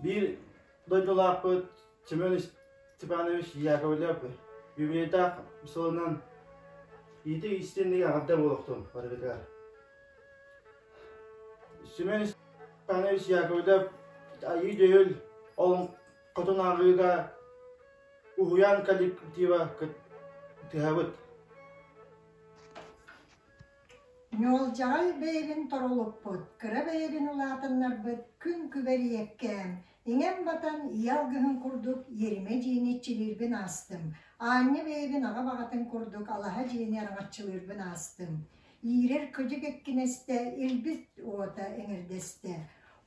Bir doydulakpıt Semyon Stepanoviç Yakovlev bibliotek misalından iti istendiği ağabey oluktum barıgıtlar. Semyon Stepanoviç Yakovlev ayı değil olun kotun ağıyla uhuyan kolektiva tihavut. Nyolcay beyrin torolukput, kıra beyrin ulatınlar kün küberi yekken. İngem batan iyalgıhın kurduk, yerime ciğinetçilirbin astım. Anne beyrin ağa bağatın kurduk, Allah'a ciğini aramatçılırbin astım. İğrer kıcık ekkineste, ilbit oğata eğirdeste.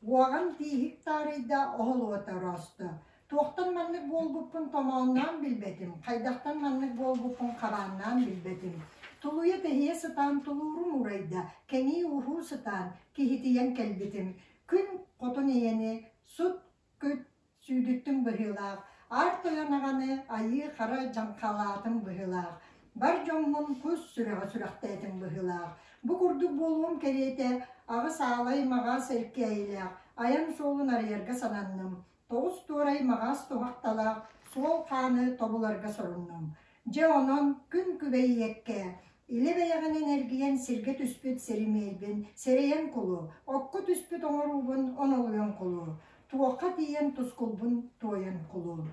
Oğan tihik tarihda oğul oğata rostu. Tohtan manlık bol bupun tomağından bilbedim, kaydaktan manlık bol bupun kabanından bilbedim. Tuluya tehiye satan tulurum urayda, keni uhu satan kihitiyen kelbitim. Kün kotun iyeni, sut küt süydüttüm bıhılak. Ar toyanağını ayı kara cankalatım bıhılak. Bar jongun kus süraktaydım bıhılak. Bu kurduk bolum kerete, ağı sağlay mağa serkeylak. Ayan solun arayarga sanannım. Toğuz tuğray mağaz tohaktalak, sol kanı tobularga sorunum. Ce onun gün kübeyi yekke. İle beyağın energiyen sirge tüspüt serimeybin, sereyen kulu. Okku tüspüt oğurubun, onoluyon kulu. Tuğaka diyen tuskulbun, tuğayan kulu.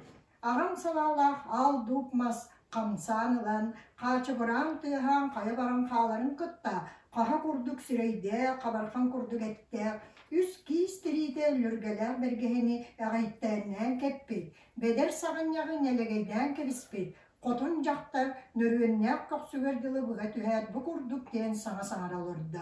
Ağam salalak, al dupmaz, kamsanılan, kaçı buran tığan, kaya baran kağların kıtta. Kaha kurduk süreyde, kabarkan kurduk ette. Üst kiisteride lürgeler bergeheni ağayttarinden keppit. Beder sağın yağın elegeyden kebispit. Kotun jakta nörüğünnek kapsüverdilı buğa tühet bu kurduk den sana olurdu.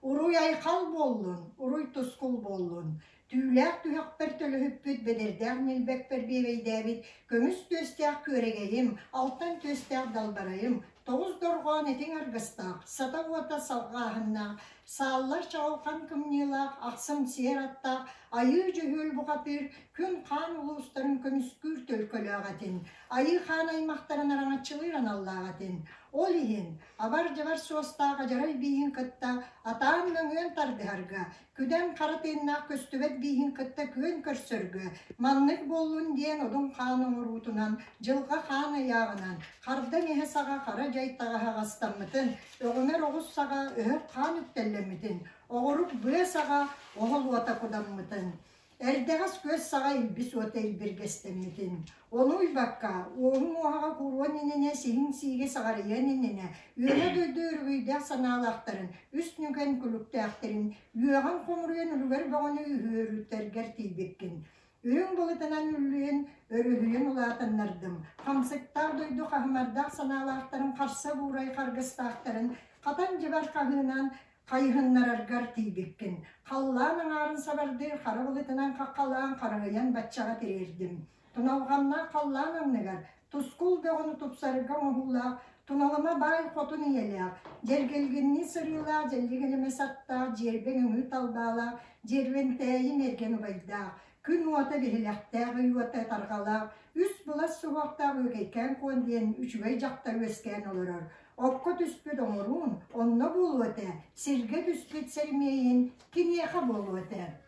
Uruy aykal bollun, uruy tuskul bollun. Tüylek tühek per tölü hüppüt bederder nilbek per bebeydebit. Kömüs töstek köregeyim, alttan töstek dalbarayım. Toğuz dorğan etin argıstak, sata vata salgahınnak. Sağlar çağılkan kımnilak, aksım siyerattak. Ayı cühül buğapir, kün kan ulusların kömüskür tölkölüğatin. Ayı kan aymaqtarın aranatçılıyran Allah'atin. Ol ihin, abar javar sosta gajaray bihin kıtta, atağın möngön tardıharga. Küden karatennak köstübet bihin kıtta kön körsörgü. Manlık bollun diyen odun kanı urutunan, jılga kan ayağınan. Karda nehe sağa kara jaytağa hağastanmıtın. Öğümer oğuz sağa öhöp kan üptellemidin. Oğurup bıya sağa oğul vata kudanmıtın. Erdeğaz göz sağa ilbis otel bir gestemidin. Onu bakka, oğun oğağa kurvan inene, sihin sige sağarıyan inene. Üye döydür büyde sanalaktarın, üst nüken kuluktaaktarın. Üyeğen komuruyan ülüver bağını ühürütter gertiybekin. Ürün bulutunan ülüyen, örühüyen ulatanlardım. Kamsıktar doyduk ahmardağ sanalaktarın, karsa buğray kargıstaaktarın. Katan cibar kahınan, kayhınlar argar tiybekin. Kallanın ağrın sabardır, karabulıtınan kakkalan, karagayan batçağa tererdim. Tunalğanna kallanın negar, tuskul be onu tupsarıga oğulak, tunalama bay kotun iyelak. Cergelginni sırıyla, celligelime satta, cerben ümü talbala, cerben teyi mergeni bayda. Kün uata bihilakta, uata targala, üst bulas suhakta ögeyken kondiyen üçüvey jakta ösken olurur. Okko tüspüt omurun, onna bulu öte, sirge tüspüt sermeyin, kinyeha bulu öte.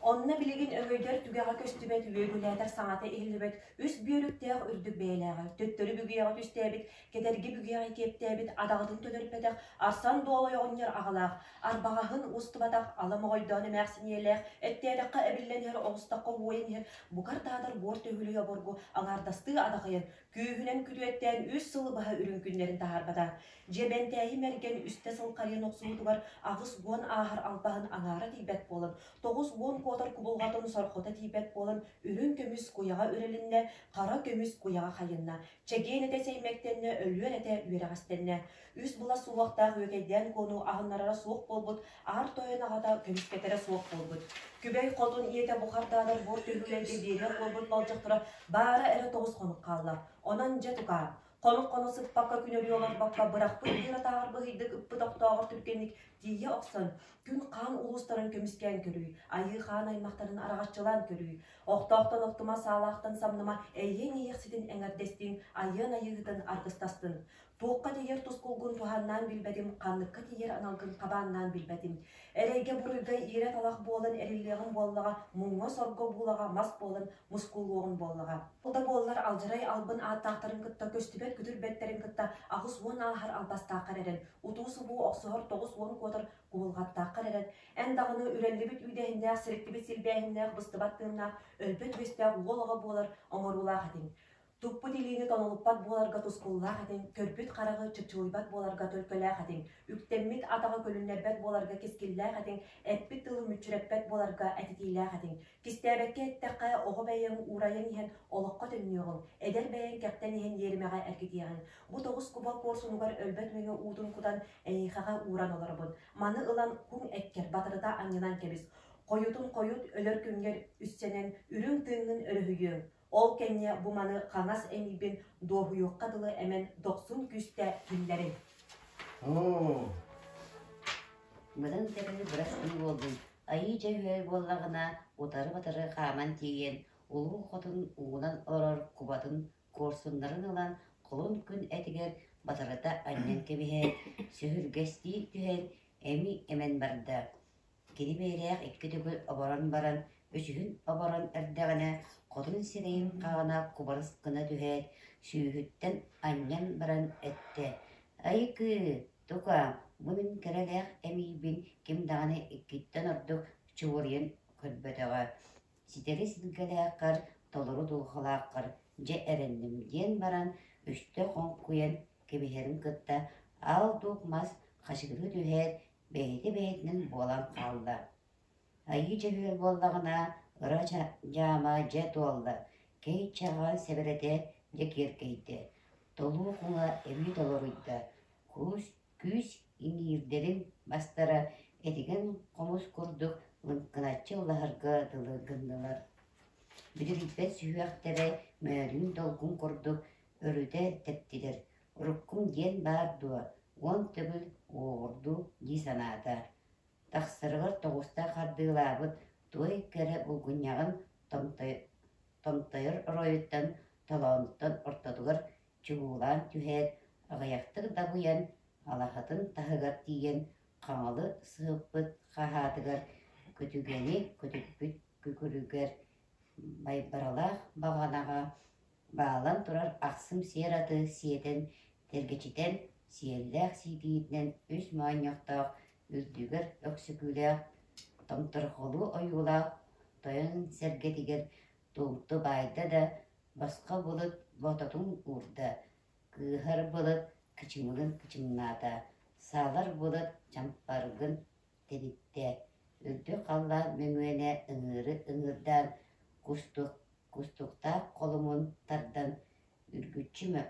Onna biligin ögöydör tügeğa köstübet, ügögüläder saňata ehilibet, üst büyülükteğ ürdük beýläge, töttörü bügeýe tüstäbit, kedergi bügeýe keptäbit, adagydyn tölörpedeq, arsan doolay oňar agalaq, arbagahyň ustubadak, alamogoýdan emäksinýelek, ettädekka ebillenher ogustakka goýenher, bukardadar bor töhülüge borgu, aňardasty adagaýan, küühünen kütüetten üst syly baha ürün günlerin taharbada. Jebentäyi mergen üste sılkaryan oksuğudugar, ağız gon ahar albahın aňara tiýbet bolan, toğuz gon kotar kubulgatın sorxota tiýbet bolan, ürün kömüs kuyağa ürelinne, kara kömüs kuyağa hayınna, çegeen ete seýmektenne, ölüyen ete üyeregestenne. Üst bula suwakta ögeyden konu ahınlarara soğuk bolbut, ar toyanagada kömüsketere soğuk bolbut. Kübey kotun iyete bukardalar bor töhülendi diýer bolbut boljakdyra, bara ere toğuz konuk kallar. Onan jetuka. Konuk konu sıppakka günörüyorlar bakka bırakpı bir atağır bıhıydık ıppı toktağır türkenlik diye oksan. Gün kan ulusların kömüsken körüy, ayı kan aymaqtarın arağatçılan körüy. Oqtaqtan oqtuma sağlaqtan samnıma eyyen eyeqsidin eňerdestin, ayın ayıgıdın argыстастın. Туокка тиер тускулгун туханнан билбедим, канныкка тиер аналгын кабааннан билбедим. Эрейге буруйга ире талах болын эриллегин боллага, муңга сорго булага, мас болын мускуллугун боллага. Улда боллар алжырай албын аттактарын кытта, көстүбет күтүрбеттерин кытта, агыс уон ахар албастаакар эрен, утуусу бу оксохор 9 уон котор кубулгаттаакар эрен, эн дагыны үреллибит үйдехиннеах, сириктибит силбээхиннеах, быстыбаттыыннаах, өлбөт үестеах уолога болар, оңорулаах этин. Туппу дилини тонолуппат боларга тускуллаах этин, көрпүт карагы чычылыбат боларга төлкөлээх этин, үктеммит атага көлүннербет боларга кескиллээх этин, эппит тылы мүчүреппет боларга этитилээх этин. Кистээбекке эттекке ого бэйэн урайын иһэн олокко төннүөгүн, эдер бэйэн кэптен иһэн еримэҕэ эргитиэҕин. Бу 9 кубал курсунугар өлбөт мөҥө уутун кутан эйихаға уран олорбун. Маны ылан куң эккер батырыта аңнынан кебис. Койутун койут өлөр күнгер үссенен үрүң тыыңнын өрөһүйүң. Ол кенне бу маны хаңас эмибин доохуюкка дылы эмен 90 күстэ күнлерин. Мыдан тәрілі бірастың болдың. Айы жәуел боллағына отары-батары қаман тейген, улу қотын уынан орор кубатын корсунларын алан құлын күн әтігер батарыта аннен кебеге, сөхіргесті түхен әми әмен барды. Кені бейрәқ екі түгіл оборан баран, өшігін оборан әрдіғіне қотын сирейін қағына кубарыс қына түхен, сүйіттен аннен баран әтті. Айы тука, мұның кәрәләқ әмейбін кем дағаны иккеттен ордық чуырын көрбөтіға. Ситері сілгіләққар, толыру дұлғылаққар, жа әріндімден баран, үсті қоң көйен кебехерін күтті, ал тұқмас қашығыры түхер, бәйті-бәйтінің болан қалды. Айы жәуел болдағына ұра жама жа толды, кей чаған сәбірәте жа керкейді. Толу құңа әмей толырыйды. Күз иңирдерин бастара этиген комус курдук лынкыначы улахарга дылы гындылар. Бүдүриппет сүйәқтері мөрін долгун курдук өрүдә тәптилер. Уруккун ген бар дуа, он түгіл оғырду ди санада. Тақсырығыр тоғыста қардылабыт той кәрі бұлгыняғын томтайыр ройыттан талауныттан ортадығыр чуғулан түхәд ағаяқтық дабуян алахатын тахыгар тиген қаңалы сығыппыт қағатыгар көтүгені көтүкпүт күкүрүгер байбаралақ бағанаға бағалан тұрар ақсым сераты сиетен тергечитен сиелләқ сидиетнен үс мааньяқтақ үздігер өксүкүләқ томтырхолу ойулақ тойын сәргетігер туңты байды да басқа бұлыт бототун урда кыхар бұлыт кычымыгын кычымнада, салар бұлыт жампаргын тенитте. Үлді қалла мөңөне ыңыры ыңырдан, кустукта қолымын тардан, үргүтчімі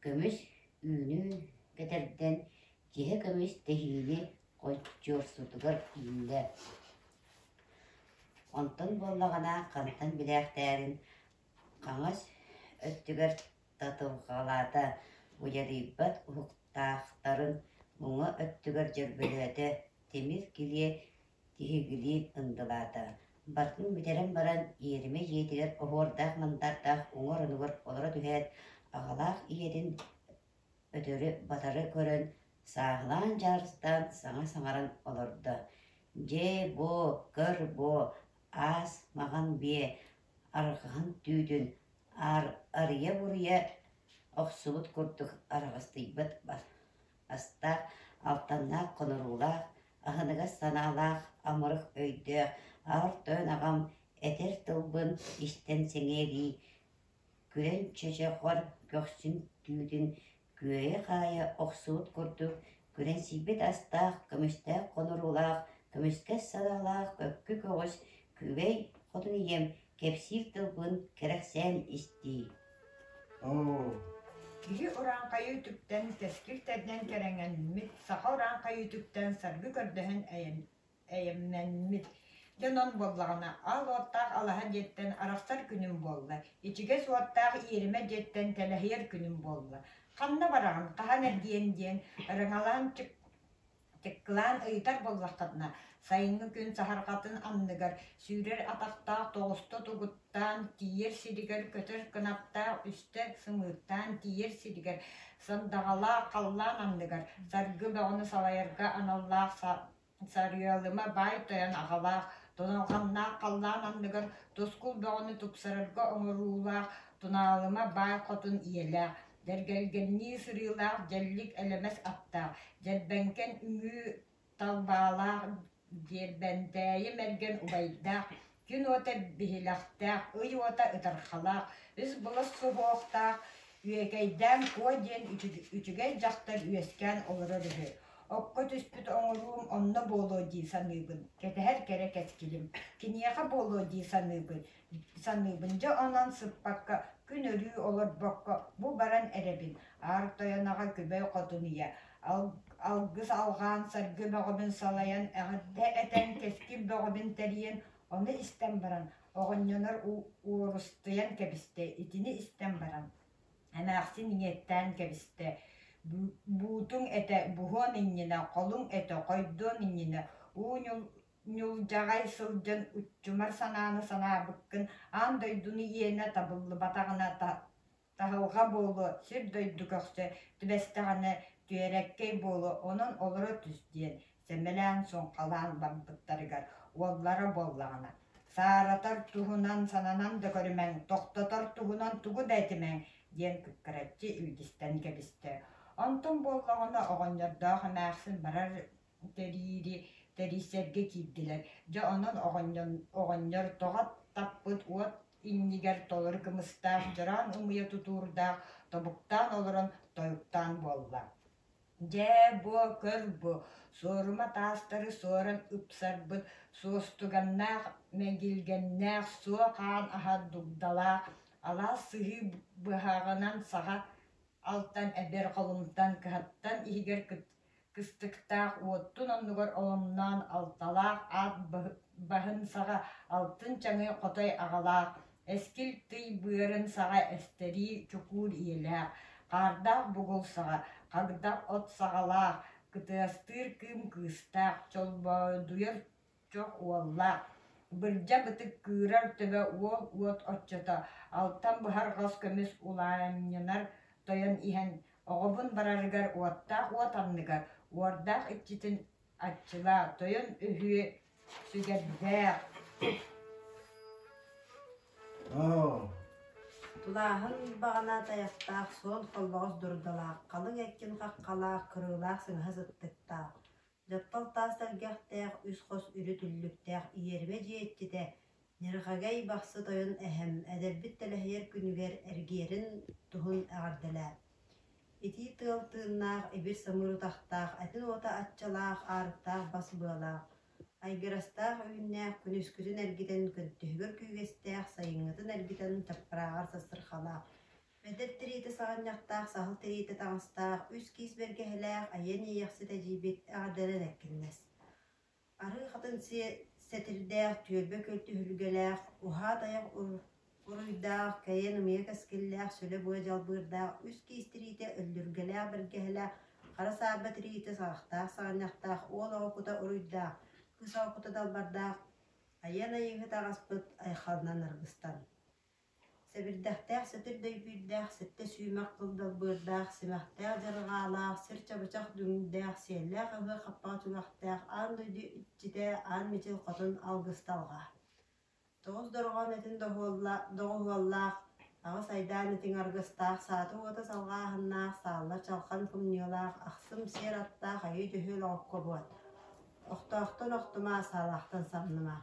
көміс үйіні кетерден, жеhe көміс техили қойчорсудығыр иінді. Онтын боллағана қантан біләқтәрін, қаңыз өттігір татылғалады. Уярибат уқтақтарын мұңы өттігір жүрбіледі, темір келе тегігілі ұндылады. Бартын бітерін баран еріме жетігір оғырдақ мандардақ оңыр-оңыр олары түхәд, ағалақ иедін өтірі батары көрін, сағылан жарыстан саңа-саңарын олырды. Же бо, көр бо, ас маған бе, арғын түйдін, ария-бұрия Оқсубут курдук арағыстыйбыт бар. Астақ, алтаннақ, қонырулақ, ағыныға саналақ, амырық өйдіқ, ауыр тойын ағам әтер тылбын істен сеңері. Күрен чөже қор көксін түйдің, көйе қайы оқсубут курдук, күрен сейбет астақ, көмістәқ қонырулақ, көміске саналақ, көккі көғіс, күбей қотын ем, кепсир тылбын керексен істей. Киһи уран кайы түптен тескиртерден кереңенмит, саха уран кайы түптен саргы көрдөһөн әйемненмит. Жонон боллағына ал оттақ алаха жеттен арақсар күнім болла. Ичиге суаттақ иериме жеттен телехер күнім болла. Қанна барағын, қахан әрдиен ден, ырыңалан Текклаан ыйтар боллаққатна. Сайынгы күн сахарқатын анныгар. Сүйрер атақтақ тоғысты тугуттан тиер сиригер көтір кынаптақ үсті сымыттан тиер сиригер. Сандағала қаллан анныгар. Саргы бағыны салайырға аналлақ сарыялыма бай тоян ағалақ. Тоналғаннақ қаллан анныгар. Тоскул бағыны тупсарырға оңырулақ. Тоналыма бай қотын иелақ. Дәргәлгенні сырылақ жәллік әлемес аттақ. Жәлбәнкен үңі талбалақ. Дербәндәйі мәрген убайдақ. Күн ота бігілақтақ. Үй ота ұтарқалақ. Үз бұлыс сұғуқтақ. Үйекейден көден үтігей жақтар үйескен олыры дүхі. Оққа түспіт оңыруым онны болу дей саныбын. Кетәһәр кәрі кәткілім. Кенияға болу дей саныбын. Саныбынжа онан сыппаққа күн өрі олар баққа. Бұ баран әребін. Арық тоянаға көбей қотуния. Алгыз алған саргы бағыбын салаян әғідді әтән кескін бағыбын тәріен оны істен баран. Оғыннанар уырыстыян кәбісті. Итini істен баран. Әмәқсі ниеттен кәбісті. Бұтың әті бұғын иннені, қолың әті қойдың иннені. Нюл жағай сылжын үтчумар сананы сана бұққын. Ан дойдуны иені табылы батағына тағылға болу. Сір дойду көқсі түбәстіғаны түйереккей болу. Оның олыры түстен. Сәмелән соң қалан бамбыттарығар. Оллары боллағына. Сааратар туғынан сананан да көрімен. Тоқтатар туғынан туғы дәйтімен. Ден күккіретчі үлгістен кәбісті. Антон боллағына оғанярдағы мәқсін барар тәрисерге кейділер. Жа онын оғаньяр тоғат таппыт уат иннигер толыр кымыстақ, жыран умыя тұтурдақ, тобуқтан олырын тойуқтан болла. Жа бұ, көр бұ, сорыма тастары сорын үпсарбыт, суостуганнақ, мәгілгеннақ, суа қан ахад дугдалақ, ала сығы бұхағынан саға алтан әбер қолымтан кыхаттан игер кыстықтақ уоттун оннугар олымнан алталақ ат бағын саға алтын чаңы қотай ағалақ. Әскіл тый бұйырын саға әстері чукур иеләқ. Қардақ бұғыл саға, қағдақ от сағалақ, кытыстыр кым кыстақ, чолбайдуер чоқ уаллақ. Біржа бітік күйрар төбе уот отчата, алтан бұхар ғас көмес улайынынар тоян иһэн оҕобун барарыгар уоттаах уотанныгар уордаах иччитин аччыла тоян үһүө сүгэрдээх. Тулааһын бағана таяқтаах суон холбоҕус дурдалаах, қалың эккин хаққалаах, кырыылаах сыҥаһа сыттыктаах. Жаптал таастаргахтаах, үс хос үрү түллүктаах, иерме дьиэттите, нерхагай бахсы тойон эһэм, эдэрбит телэһиэр күнүгэр эргиэрин туһун аҕардалаа. Ити тыал тыыннаах, эбир самырытахтаах, этин ота атчалаах, аарыктаах бас быалаах. Айгырастаах үйүннаах, күнүскүтүн эргитен көнтүһүгөр күүгэстаах, сайыҥҥытын эргитен таппырааҕар састырхалаах. Бэдэр тириити саҕанньахтаах, саһыл тириити таҥастаах, үс киис бэргэһэлээх, айан ийэхси тэдьиибит аҕардалан эккиннэс. Ары хатын сэтирдээх, түөрбө көлтүһүлүгэлээх, уһаа таяк уруйдаах, кэйэн умия кэскиллээх, сүлэ буа жалбыырдаах, үс киис тириити өллүргэлээх бэргэһэлээх, хара саарба тириити саҕахтаах, саҕанньахтаах, уол оҕукута уруйдаах, кыс оҕукута далбардаах, айан айыҥы таҕаспыт айхалнан аргыстан. Себирдэхтээх, сэтир дөйбүрдээх, сэтте сүүмэх кылдалбыырдаах, симэхтээх дьарыгаалаах, сир чабычах дүҥүндээх, сиэллээх ыһыа хаппаҕа түгэхтээх, аан дойду иччитэ аан мичил хотун алгысталҕаа. Тоҕус дорҕоон этин доҕуһуоллаах, аҕыс айдаан этиҥ аргыстаах, сааты уота салҕааһыннаах, саалла чалхан кумньуолаах, ахсым сиэр аттаах, айы дьөһүөл оҕоккобуот. Охтоохтон охтумаа, саалаахтан самнымаа.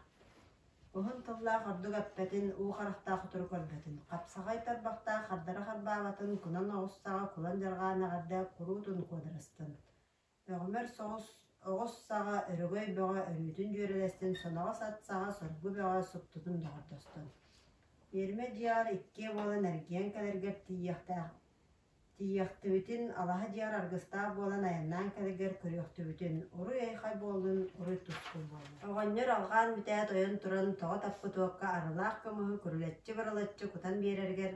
Уһун тыллаах ордук аппетин, уухарахтаах утур көрбөтүн. Капсаҕай тарбахтаах, хардара харбаабатын, кунан оҕуссаҕа, кулан дьарҕаанаҕарда куруутун куодарыстын. Бөҕөмөр оҕус саҕа, өрөгөй бөҕө өрүүтүн дьүөрэлэстин, соноҕа сатсаҕа, соргу бөҕө суптутун доҕордостун. Биэрме дьиар иккие буолан эргиэн кэлэргэр тиийэхтибитин, алаһа дьиар аргыстаах буолан аяннаан кэлэргэр көрүөхтүбүтүн, уруй эйхай буолун, уруй тускул буолун. Оҕонньор алҕаан бүтээт ойон туран, тоҕо таппы туокка арылаах кымыһы, күрүлэччи барылаччы кутан биэрэргэр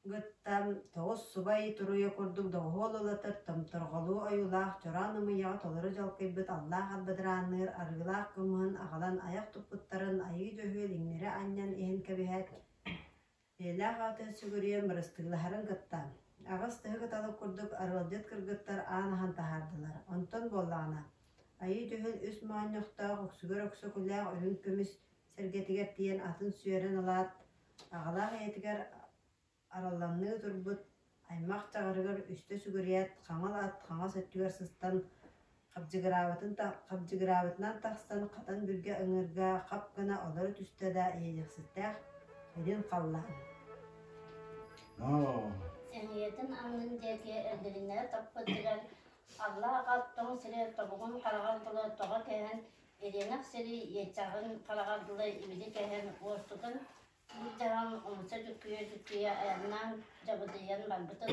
гыттам тоҕус субай туруйа курдук доҕуолулатыр тымтырҕолуу ойулаах чораанымыйаҕа толору жалкайбыт аллаах албадыраанныыр арыылаах кымыһын аҕалан аяк туппуттарын айыы дьөһүөл иҥнэри анньан иһин кэбиһэт Элээх аатыһы сүгүрүйэн мырыстыылаһарын гыттаан. Аҕас тыһы гыталык курдук арыалдьыт кыргыттар аанаһан таһаардылар. Онтон буоллаҕына. Айыы дьөһүл үс маанньохтоох өхсүгөр өксөкүлээх өрүн көмүс сэргэтигэр тиэн атын сүйэрэн ылаат. Аҕалаах эйэтигэр аралланныы турбут аймах чаҕарыгар үстө сүгүриэт хаҥал ат хаҥа сөттүгэр сыстан хабдьыгыраабытынан тахсан хатан бүргэ ыҥырга хап гына олоро түстэ иэдьикситтээх эдин халлаан. Сәңиетін аңның дерге әргілінер таппыдырар. Алла ағаттың сірі тобығын қарағардылы тоға кәйін, еренақ сірі етчағын қарағардылы емеді кәйін орстығын бұлдаған омса жүккүйе аяннан жабыдыян барбытын.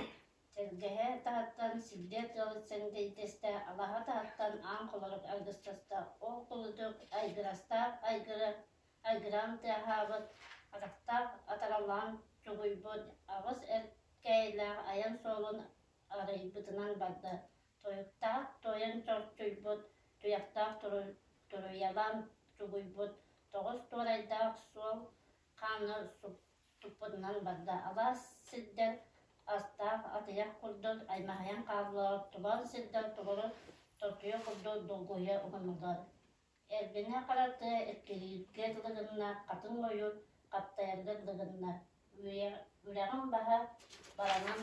Тергеhe тағаттан сілдер тұралытсың дейдесті, Аллаға тағаттан аң қолырық әргістасты. Ол қолыдық айгыран тәхабыт, Атақтақ атаралан жүгүйбұд, ағыз әркәйләр аян солын арайбытынан барды. Тойықтақ тойын чорчуйбұд, туяқтақ тұруялан жүгүйбұд, тоғыз торайдақ сол қаны тұппыдынан барды. Ала сілдер астақ атаяқ құрдыр, аймағаян қағылар, тұбан сілдер тұғыры тортуя құрдыр долгуя ұғымылар. Әрбіне қараты әткелігерлігінна қатын ойыр, Каптайырдырдығынна үрәғын баға баранан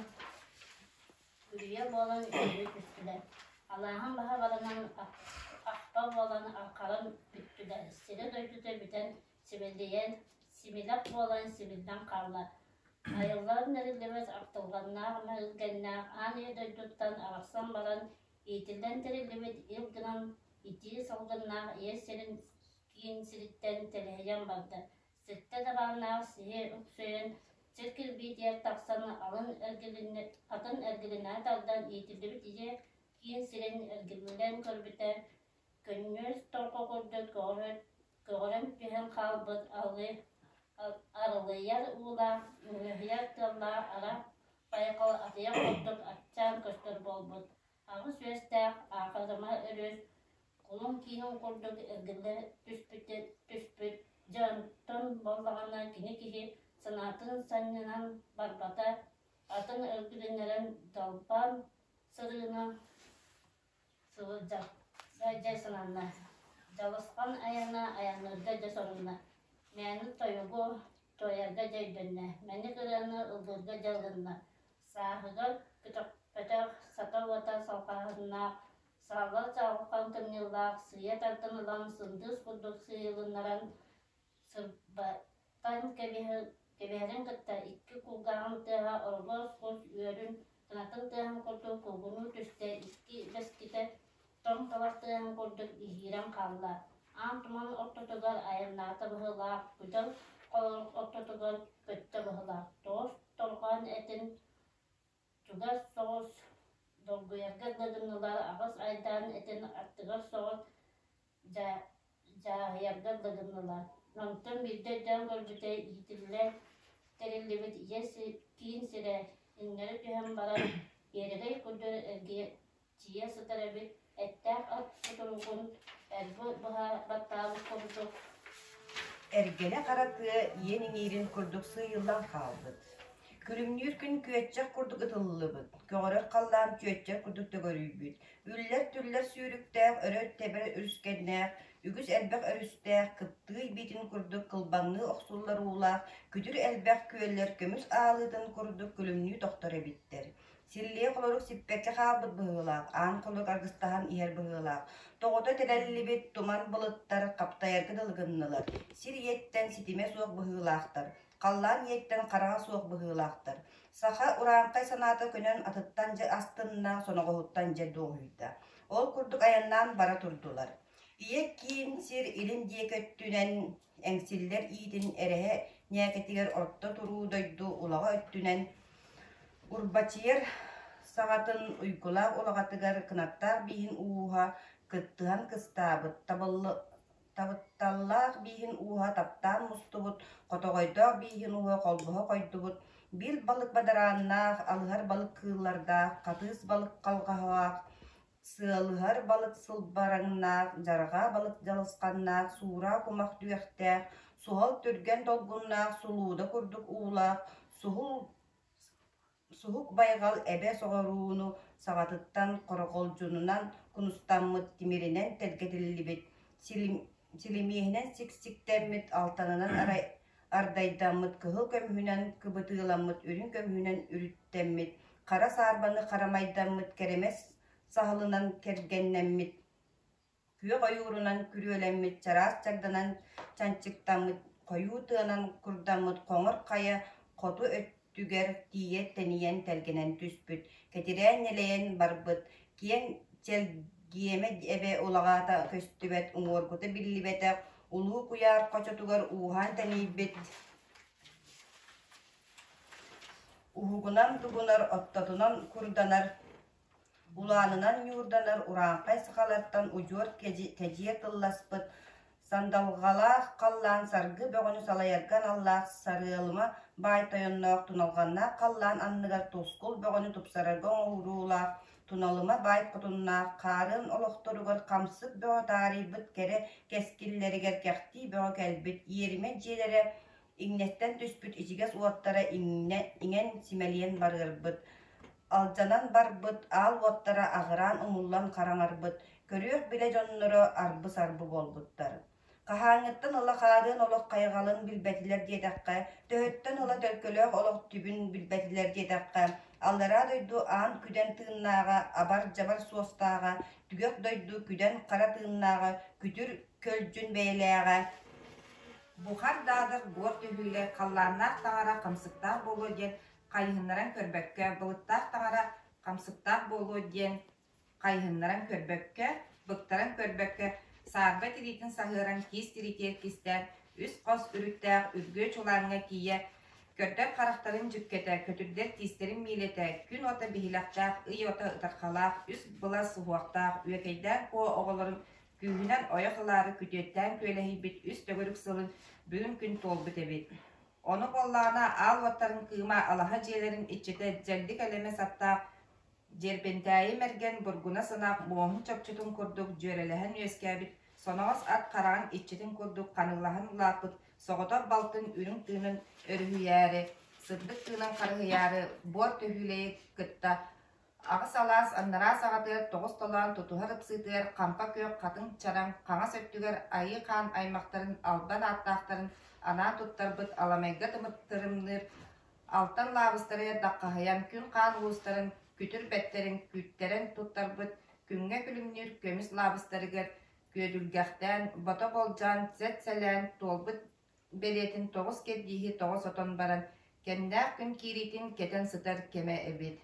үрия болан үйі күстілер. Алағын баға баранан ақпа болан арқарын бүттілер. Сері дойдыды бүтен сібілдейен, сімілап болан сібілден қарла. Айылларын әрілдемес ақтылғаннақ, мәрілгеннақ, аңе дойдыттан арақсан баран, етілден тәрілдемет елгінан, ити салғыннақ, ерсерін кейін сіріттен тәрейен барды. Сетте табаннақ сие үксөйін, циркіл бейдер тақсаны атын әргіліне талдан етілдібіт ие кейін сирен әргілілен көрбіті, көннөз торқо көрдік көғырын пүйін қалбыт арылыяр ула, мүліхияр тылла ара байқал атыя көрдік атчан көстір болбыт. Ағыз өстәқ ақырыма өрөз, құлын кейінің көрдік әргілі түспіт, Жантын боллағана кені-кені санатын саннынан барбата, атын өргілінерін далбан сырына сылыжақ жай сананна. Жалысқан аяна аянырда жасорына. Мәні тойығы тоярға жайдынна, мәні кіраны ұлдырға жалғынна. Сағыға күтіп-пәтәқ сатау-ата салқағына, сағыға салған кімнеллақ, сыя тартынылан сындыз құдық сыйлынаран, Сырбаттан кеберін кітті ikki кулғағын тыға орғыз құз үйерін тынатын тыған құрды кулғыны түсті ikki бәскеті тоң талақ тыған құрдық ихирен қалла. Аң тұман оттотығар айырнаты бұғылақ, күділ қолық оттотығар көтті бұғылақ. Тоғыз толған әтін жүгіз соғыз долгуярға дығынылар ағыз айдан әтін аттығыр соғыз жағыярға дығынылар. Нонтон билде жан көрбүтэ итилле териллибит иеси кийин сире иңнери түһэн баран ерегей күдүр эрге чия сытарабит эттәк ат сутуругун эрбу буха баттаабы курдук. Эргеле қараты иен иңерин курдук сыйылдан қалбыт. Күлімнүр күн күетчек курдук ытыллыбыт. Көғырыр қаллаан күетчек курдук төгөрүйбүт. Үллер-түрлер сүйрүктәк, өрөт тебер үріскеннәк, үгіз әлбәк өрістәк, кыттый бетін күрдік, қылбаңны оқсулар улақ, күдір әлбәк күелер көміс ağlıдың күрдік, күлімні тоқтар әбіттер. Сирле қолырық сиппәкі қалбыт бұғылақ, аң қолық арғыстаған иер бұғылақ. Тоғыта тәләлі бет туман бұлыттар, қаптайарғы дылғыннылар. Сир еттен ситиме суық бұғылақтар, қаллан еттен қараға суық бұғылақтар. Саха ұранқай санаты көнен атыттан жа астынна, сонағығыттан жа доғыйда. Ол күрдік аяннан бара тұрдылар. Иек кейін сир илим дие көттүнен әңсиллер иитин эреһе нәкетигер орто туруу дойду улаға өттүнен урбатиер сағатын уйгулақ улагатыгар кынаттар биһин ууха кыттыхан кыстаабыт табытталлаах биһин ууха таптаан мустубут котогойдоох биһин ууха колбуһа койдубут Bil balık badarannaaq, alıhar balık kığıllardaaq, katığız balık kalgahaaq, sığalıhar balık sılbarangnaaq, jaraga balık jalısqannaaq, suura kumaq düyektäaq, suhal törgen dolgunnaaq, suluuda kurduk uulaaq, suhuk baygal ebe soğoruunu sagatıttan korogolcununan kunustammıt timirinen telgetilibit, silimiehinen siksiktämmit altanınan ardaydamıt kıhıl kömhünen kıbıtığılamıt ürün kömhünen ürüttemmit, kara sarbanı karamaydamıt keremes sahalınan kergennemmit, küye koyurunan kürüölemmit, çaras çagdanan çançıktamıt, koyu tığanan kurdamıt, koңор kaya kotu öttüger tiye teniyen telgenen tüspüt, ketiren neleyen barbıt, kiyen çelgiyeme ebe ulagata köstübet, uŋorgutu billibete, ulu kuyar koçotugar uhan tenibet, uhugunan tugunar ottatunan kurdanar, ulanınan yurdanar, urankay sıkalattan ucur kejiye kıllaspıt, sandalgala kallan sargı böğünü salayargan Allah sarıalıma bay toyonnoq tunalganna kallan anныгар toskul böğünü tupsarargan uğruula tunalıma bay kutunna karın oloktorugar kamsık böğü taribit kere keskilleri kekti böğü kelbit yerime jelere iňnetten tüspüt içiges uattara iňen simeliyen barırbıt aljanan barbıt al uattara agıran umullan karaŋarbıt körüök bile jonnoro arbı sarbu bolbuttar. Kahaňyttan ola karın olok kaygalın bilbetiler diýedäkkä, töhötten ola tölkölök olok tübün bilbetiler diýedäkkä, allara doydu an küden tığınnaga, abar jabar suostaga, tügök doydu küden kara tığınnaga, kütür köljün beýleäge. Buhar dadır gor töhüle kallannak taňara kamsıktaq bolu diýen kayhynlaran körbekkä, bılıttaq taňara kamsıktaq bolu diýen kayhynlaran körbekkä, bıktaran körbekkä, sarba tiritin sahıran kis tiriter kisler, üst kos ürüttär, ürgö çulaňa kiýe, körder karakterin jükketer, kötürder tislerin milete, gün ota bihilakçaq, ıy ota ıtarkalaq, üst bıla suhuaqtaq, üyekeýden ko oğularyň kühünen oýaklary kütütten köylehibit, üst tögörük sılın bugün gün tolbut ebit. Onu bollana al wattaryň kıyma alaha jelerin içete jeldik eleme sattaq, jerbentäyi mergen burguna sınaq, boğun çöpçütün kurduk, jörelehen üyeskabit, sonoğuz at karaň içitin kurduk, kanılahan ulapıt, soğutor baltın ürün tığının örühüyäri, sırdık tığının karıhıyäri, bor töhüleyi kıtta, ağız alas, annara sağatır, toğuz tolan, tutuhar ıpsıtır, kampa kök, katın çaran, kaňa söttüger, ayı kan aymaqtarın, alban attaqtarın, ana tuttarbıt, alamayga tımıttırımnır, altan labыстары daqqahayan kün kan uustarın, kütür betterin, kütteren tuttarbıt, künge külümnür, kömüs labıstarıgır, ködülgähten, bota boljan, zetselen, tolbut beletin toğuz keddihi toğuz oton baran, kendäk kün kiritin keten sıtar keme ebit.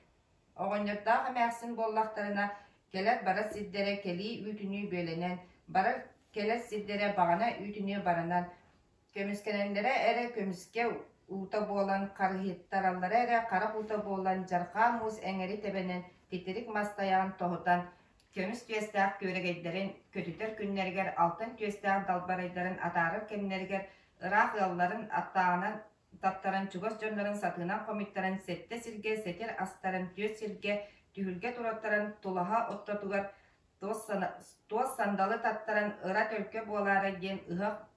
Oğonyurdağı mäksin bollaqtarına keler bara siddere keli ütünü bölenen, bara keler siddere bağana ütünü baranan, kömüskenenlere ere kömüske uta bolan karıhittarallara ere kara uta bolan jarqa muz eňeri tebenen titirik mastayan tohutan, kömüs tüestäk köregeylerin kötüter günlerger altın tüestäk dalbarayların atarır kemlerger ırak yolların attağınan taptaran çugos jönlerin satınan komitlerin sette silge, setir astarın tües silge, tühülge turattaran tulaha ottatugar toz sandalı tattaran ıra tölke bolara gen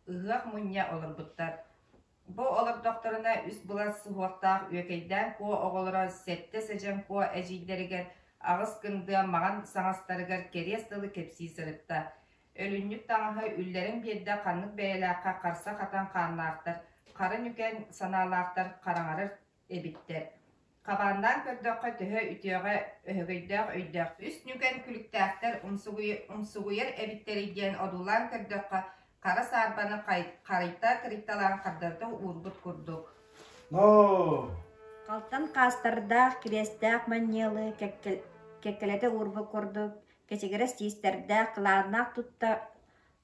ıhak munya olur buttar. Bu olur doktoruna üst bulas suhuaqtaq üyekeýden ko oğulara sette sejem ko ejidleriger ağız kındığa mağan saňastarıgar kerestalı kepsi sırıtta. Ölünlük taňahy üllerin birde kanlık beýelaka karsa katan kanlaaqtar, karı nüken sanalaqtar karaňarır ebitler. Kabandan kördökkä töhö ütüöge öhögöýdäk öýdäk. Üst nüken külüktäkler umsuguyar ebitleri diýen odulan kördökkä kara sarbany karita kritalan kardarda urbut kurduk. No. Kaltan kastardaq, kirestaq manyalı, kekkelete urbu kurduk, keçegeres tisterdaq, kılarnaq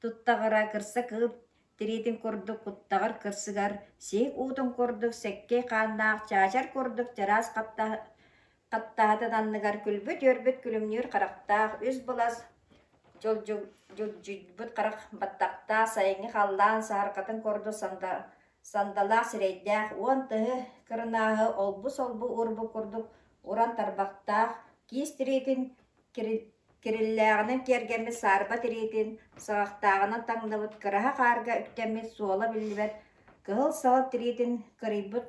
tuttağıra kırsa kığıp, tiritin kurduk, kuttağır kırsıgar, seyik utun kurduk, sekke qannaq, çaçar kurduk, jaras qattahatı danlıgar külbüt, yörbüt külümnür qaraqtaq, üz bulas, joljubbut qaraq battaqtaq, sayıngı qallan, saharqatın kurdu сандалаах сирейдээх, уон тыһы кырынааһы олбу-солбу урбу курдук уран тарбактаах, киис тириитин кириллээҕинин киэргэммит саарба тириитин саҕахтааҕынан таҥнабыт, кыраһа хаарга үктэммит суола биллибэт, кыһыл саҕал тириитин кырыйбыт,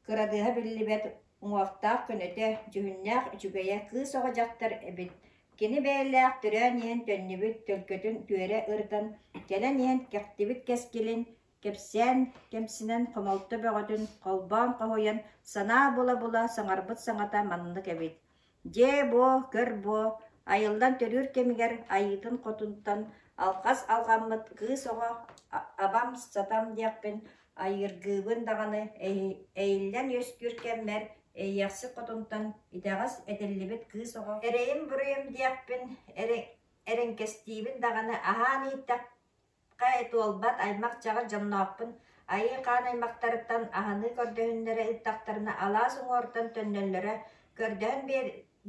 кырадыыһа биллибэт, уҥуохтаах көнөтө, дьүһүннээх үчүгэйэ кыыс оҕадьахтар эбит. Кини бэйэлээх түрөөн иһэн төннүбүт төлкөтүн түөрэ ырытан, кэлэн иһэн кэхтибит кэскилин, кэпсээн кэмсинэн хомолто бөҕөтүн, холбоон хоһуйан, санаа була-була саҥарбыт саҥата маннык эбит. Дьэ бо, көр бо, айылдан төрүөр кемигэр айытын хотунтан алхас алҕаммыт кыыс оҕо абам сатам диэхпин айыргыыбын даҕаны эйиллэн өскүр кэммэр эйяхсы хотунтан итэҕас этэллибит кыыс оҕо эрэйим буруйум диэхпин эрэҥкэстиибин даҕаны аһаан ииттакка этуолбат аймак чаҕа дьонноохпун айыы хаан аймактарыттан аһаны көрдөһүннэрэ ыттахтарына алаа суҥуортан төннөллөрө көрдөһөн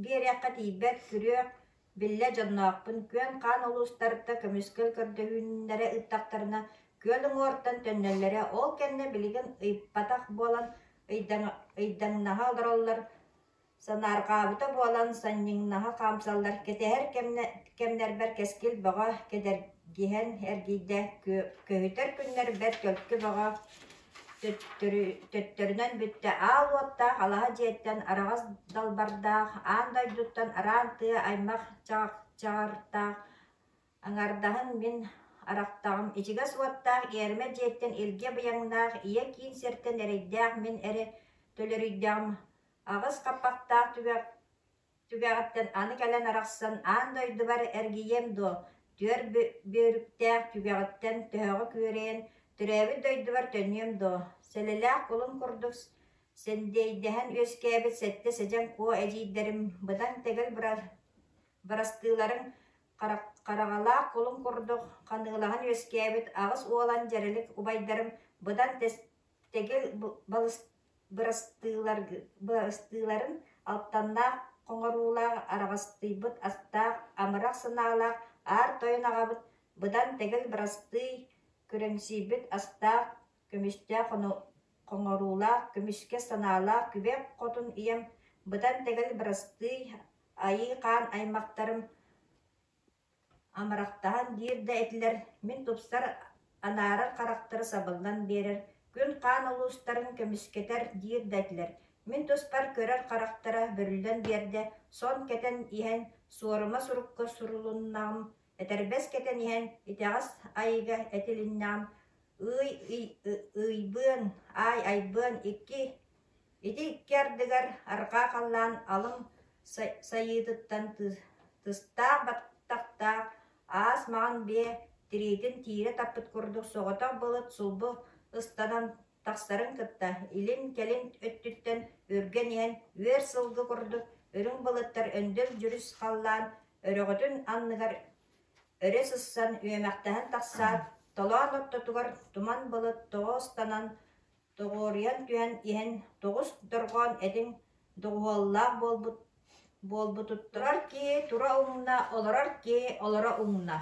биэриэххэ тиийбэт күрүөх биллэ дьонноохпун күөн хаан улуустарыта көмүскөл көрдөһүүннэрэ ыттахтарына күөл уҥуортан төннөллөрө ол кэннэ билигин ыйыппатах буолан ыйдаҥнаһа олороллор санааргаабыта буолан санньыҥнаһа хаамсаллар кетэһэр кэмнэрбэр кэскил бөҕө кэдэргиһэн эргиидэ көһүтөр күннэрбэр төлкү бөҕө төттөрүнөн бүттэ аал уоттаах алаһа дьиэттэн араҕас далбардаах аан дойдуттан араан тыа аймах чаҕартаах аҥардаһын мин арахтаҕым ичигэс уоттаах иэрэмэ дьиэттэн илгэ быйаҥнаах ийэ киин сэртэн эрэйдээх мин эре төлөрүйдэҕим аҕыс хаппахтаах түгэҕиттэн аны кэлэн арахсан аан дойдубар эргийиэм дуо түөр бүөрүктээх түгэҕиттэн төһөҕө күөрэйэн түрээбит дойдубар төннүөм дуо сэлэлээх кулун курдук сендейдэһэн үөскээбит сэтте сэдьэн куо эдииддэрим бытан тэгэл барастыыларын караҕалаах кулун курдук ханыылаһан үөскээбит аҕыс уолан дьэрилик убайдарым бытан тэгэл барастыыларын алттаннаах коҥоруулаах араҕастыйбыт астаах амырах санаалаах аар тойон аҕабыт бытан тэгэл барастый күрөҥсийбит астаах көмүстээх коҥоруулаах көмүскэ санаалаах күбэк хотун иэм бытан тэгэл барастый айыы хаан аймактарым амарахтаһан диирдэ этилэр мин тупсар анаарар характары сабылдан биэрэр күн хаан улуустарын көмүскетер диирдэ этилэр мин туспар көрөр характара бөрүлдөн биэрдэ сон кетен иһэн суорума сурукка сурулуннаам этербес кетен иһэн итэҕас айыга этилиннаам ыйбыан айбыан ити икки аргаа халлаан алым сайыытыттан тыстаах баттахтаах аас маҕан бие тириитин тиире таппыт курдук соҕото былыт сулбу ыстанан тахсарын кытта илин келин өттүттэн үрген иһэн үөр сылгы курдук өрүң былыттар өндөр жүрүс халлаан өрөҕөтүн анныгар өрө сыссан үөмэхтэһэн тахсаат толоон оттотугар туман былыт тоҕостанан тоҕуоруйан түһэн иһэн тоҕус дорҕоон этиҥ доҕуоллаах буолбутуттурар кии тура уҥна олорор кии олоро уҥна